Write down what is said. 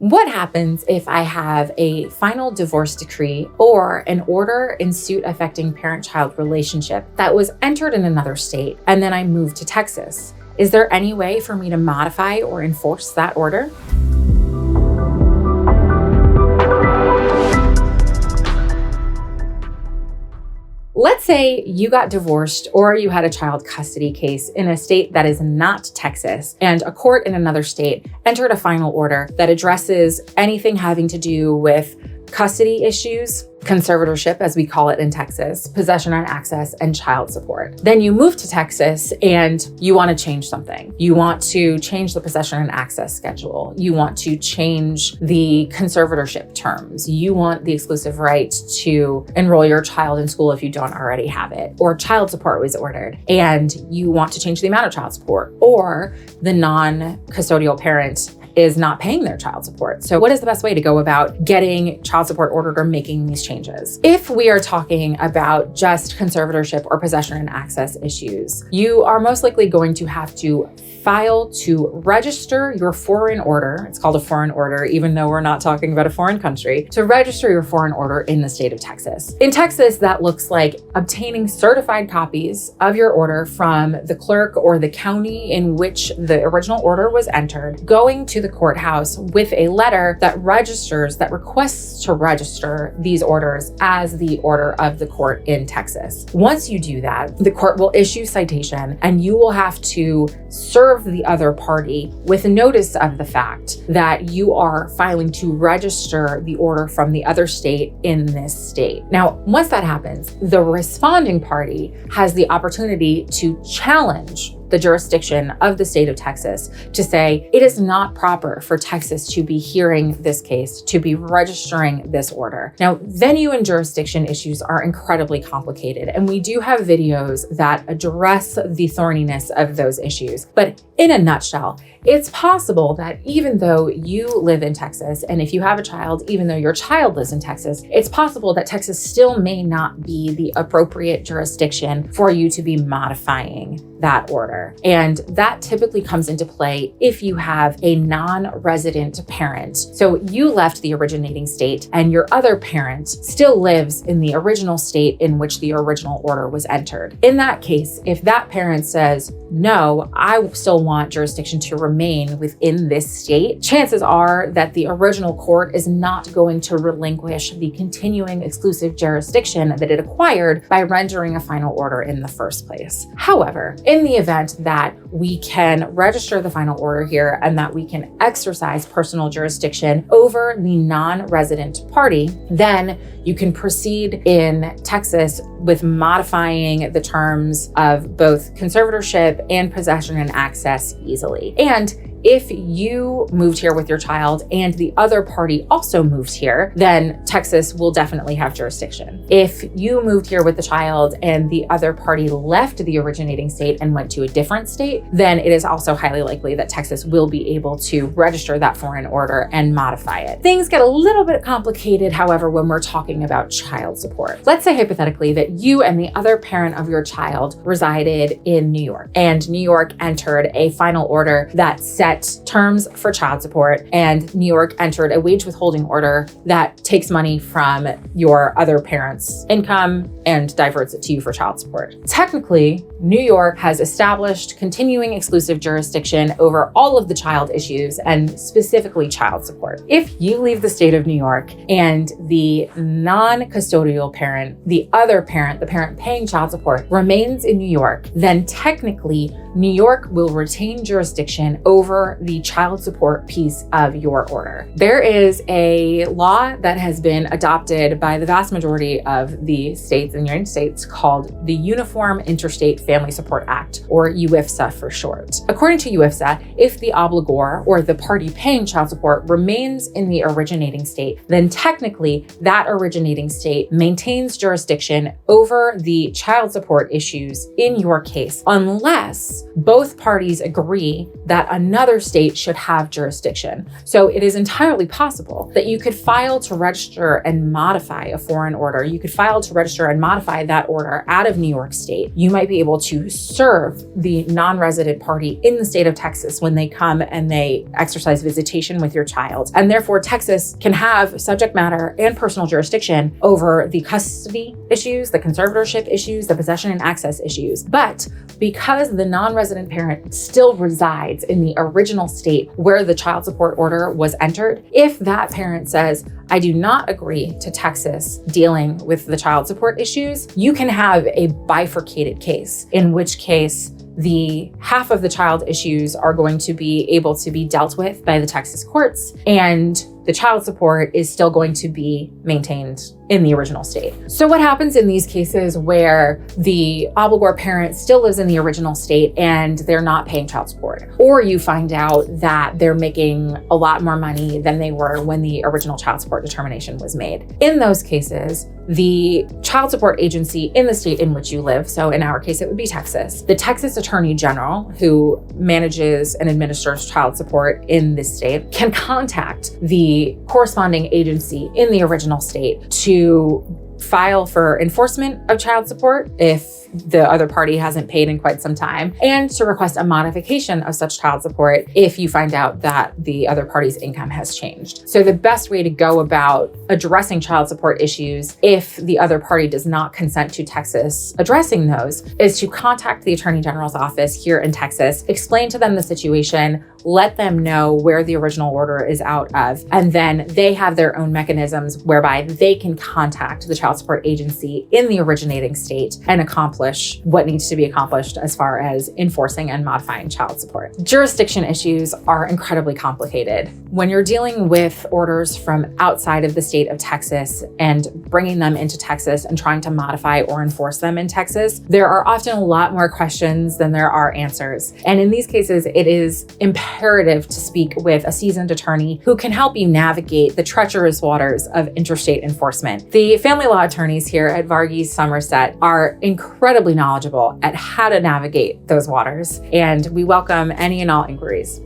What happens if I have a final divorce decree or an order in suit affecting parent-child relationship that was entered in another state and then I moved to Texas? Is there any way for me to modify or enforce that order? Let's say you got divorced or you had a child custody case in a state that is not Texas, and a court in another state entered a final order that addresses anything having to do with custody issues, conservatorship, as we call it in Texas, possession and access, and child support. Then you move to Texas and you want to change something. You want to change the possession and access schedule. You want to change the conservatorship terms. You want the exclusive right to enroll your child in school if you don't already have it, or child support was ordered, and you want to change the amount of child support, or the non-custodial parent is not paying their child support. So what is the best way to go about getting child support ordered or making these changes? If we are talking about just conservatorship or possession and access issues, you are most likely going to have to file to register your foreign order. It's called a foreign order, even though we're not talking about a foreign country, to register your foreign order in the state of Texas. In Texas, that looks like obtaining certified copies of your order from the clerk or the county in which the original order was entered, going to the courthouse with a letter that requests to register these orders as the order of the court in Texas. Once you do that, the court will issue citation and you will have to serve the other party with notice of the fact that you are filing to register the order from the other state in this state. Now, once that happens, the responding party has the opportunity to challenge the jurisdiction of the state of Texas to say it is not proper for Texas to be hearing this case, to be registering this order. Now, venue and jurisdiction issues are incredibly complicated, and we do have videos that address the thorniness of those issues. But in a nutshell, it's possible that even though you live in Texas, and if you have a child, even though your child lives in Texas, it's possible that Texas still may not be the appropriate jurisdiction for you to be modifying that order. And that typically comes into play if you have a non-resident parent. So you left the originating state and your other parent still lives in the original state in which the original order was entered. In that case, if that parent says, no, I still want jurisdiction to remain within this state, chances are that the original court is not going to relinquish the continuing exclusive jurisdiction that it acquired by rendering a final order in the first place. However, in the event that we can register the final order here and that we can exercise personal jurisdiction over the non-resident party, then you can proceed in Texas with modifying the terms of both conservatorship and possession and access easily. And if you moved here with your child and the other party also moved here, then Texas will definitely have jurisdiction. If you moved here with the child and the other party left the originating state and went to a different state, then it is also highly likely that Texas will be able to register that foreign order and modify it. Things get a little bit complicated, however, when we're talking about child support. Let's say hypothetically that you and the other parent of your child resided in New York, and New York entered a final order that set terms for child support, and New York entered a wage withholding order that takes money from your other parent's income and diverts it to you for child support. Technically, New York has established continuing exclusive jurisdiction over all of the child issues and specifically child support. If you leave the state of New York and the non-custodial parent, the other parent, the parent paying child support, remains in New York, then technically New York will retain jurisdiction over the child support piece of your order. There is a law that has been adopted by the vast majority of the states in the United States called the Uniform Interstate Family Support Act, or UIFSA for short. According to UIFSA, if the obligor or the party paying child support remains in the originating state, then technically that originating state maintains jurisdiction over the child support issues in your case, unless both parties agree that another other state should have jurisdiction. So it is entirely possible that you could file to register and modify a foreign order. You could file to register and modify that order out of New York State. You might be able to serve the non-resident party in the state of Texas when they come and they exercise visitation with your child. And therefore, Texas can have subject matter and personal jurisdiction over the custody issues, the conservatorship issues, the possession and access issues. But because the non-resident parent still resides in the original state where the child support order was entered, if that parent says, I do not agree to Texas dealing with the child support issues, you can have a bifurcated case, in which case the half of the child issues are going to be able to be dealt with by the Texas courts, and the child support is still going to be maintained in the original state. So what happens in these cases where the obligor parent still lives in the original state and they're not paying child support, or you find out that they're making a lot more money than they were when the original child support determination was made? In those cases, the child support agency in the state in which you live, so in our case, it would be Texas, the Texas Attorney General, who manages and administers child support in this state, can contact the corresponding agency in the original state to file for enforcement of child support if the other party hasn't paid in quite some time, and to request a modification of such child support if you find out that the other party's income has changed. So the best way to go about addressing child support issues if the other party does not consent to Texas addressing those is to contact the Attorney General's office here in Texas, explain to them the situation, let them know where the original order is out of, and then they have their own mechanisms whereby they can contact the child support agency in the originating state and accomplish what needs to be accomplished as far as enforcing and modifying child support. Jurisdiction issues are incredibly complicated. When you're dealing with orders from outside of the state of Texas and bringing them into Texas and trying to modify or enforce them in Texas, there are often a lot more questions than there are answers. And in these cases, it is imperative to speak with a seasoned attorney who can help you navigate the treacherous waters of interstate enforcement. The family law attorneys here at Varghese Summersett are incredibly knowledgeable at how to navigate those waters, and we welcome any and all inquiries.